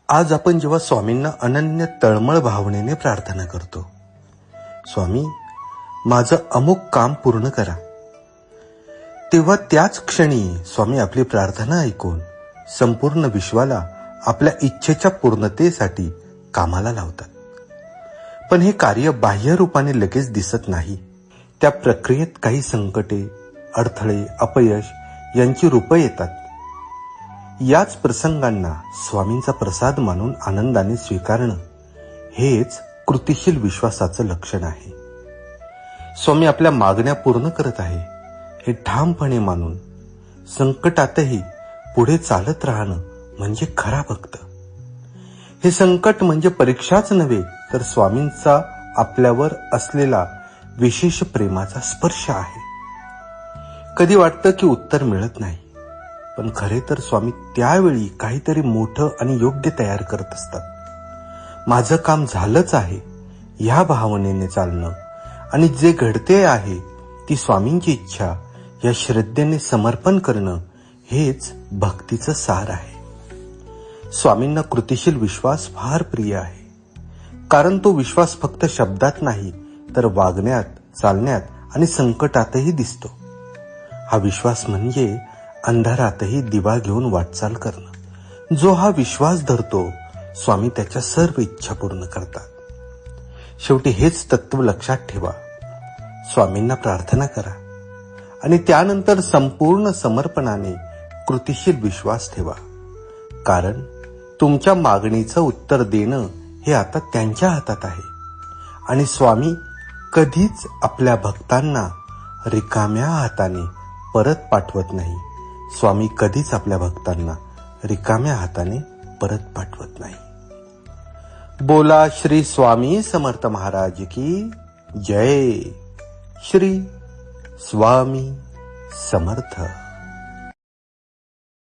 आज आपण जेव्हा स्वामींना अनन्य तळमळ भावनेने प्रार्थना करतो, स्वामी माझं अमुक काम पूर्ण करा, तेव्हा त्याच क्षणी स्वामी आपली प्रार्थना ऐकून संपूर्ण विश्वाला आपल्या इच्छेच्या पूर्णतेसाठी कामाला लावतात. पण हे कार्य बाह्य रूपाने लगेच दिसत नाही. त्या प्रक्रियेत काही संकटे, अडथळे, अपयश यांची रूपं येतात. याच प्रसंगांना स्वामींचा प्रसाद मानून आनंदाने स्वीकारणं हेच कृतिशील विश्वासाचं लक्षण आहे. स्वामी आपल्या मागण्या पूर्ण करत आहे हे ठामपणे मानून संकटातही पुढे चालत राहणं म्हणजे खरा भक्त. हे संकट म्हणजे परीक्षाच नव्हे, तर स्वामींचा आपल्यावर असलेला विशेष प्रेमाचा स्पर्श आहे. कधी वाटतं की उत्तर मिळत नाही, पण खरे तर स्वामी त्यावेळी काहीतरी मोठं आणि योग्य तयार करत असतात. माझं काम झालंच आहे ह्या भावनेने चालणं आणि जे घडते आहे ती स्वामींची इच्छा या श्रद्धेने समर्पण करणं हेच भक्तीचं सार आहे. स्वामींना कृतिशील विश्वास फार प्रिय आहे, कारण तो विश्वास फक्त शब्दात नाही तर वागण्यात, चालण्यात आणि संकटातही दिसतो. हा विश्वास म्हणजे अंधारातही दिवा घेऊन वाटचाल करणं. जो हा विश्वास धरतो स्वामी त्याच्या सर्व इच्छा पूर्ण करतात. शेवटी हेच तत्व लक्षात ठेवा. स्वामींना प्रार्थना करा आणि त्यानंतर संपूर्ण समर्पणाने कृतिशील विश्वास ठेवा, कारण तुमच्या मागणीचं उत्तर देणं हे आता त्यांच्या हातात आहे. आणि स्वामी कधीच आपल्या भक्तांना रिकाम्या हाताने परत पाठवत नाही. स्वामी कधीच आपल्या भक्तांना रिकाम्या हाताने परत पाठवत नाही. बोला श्री स्वामी समर्थ महाराज की जय. श्री स्वामी समर्थ.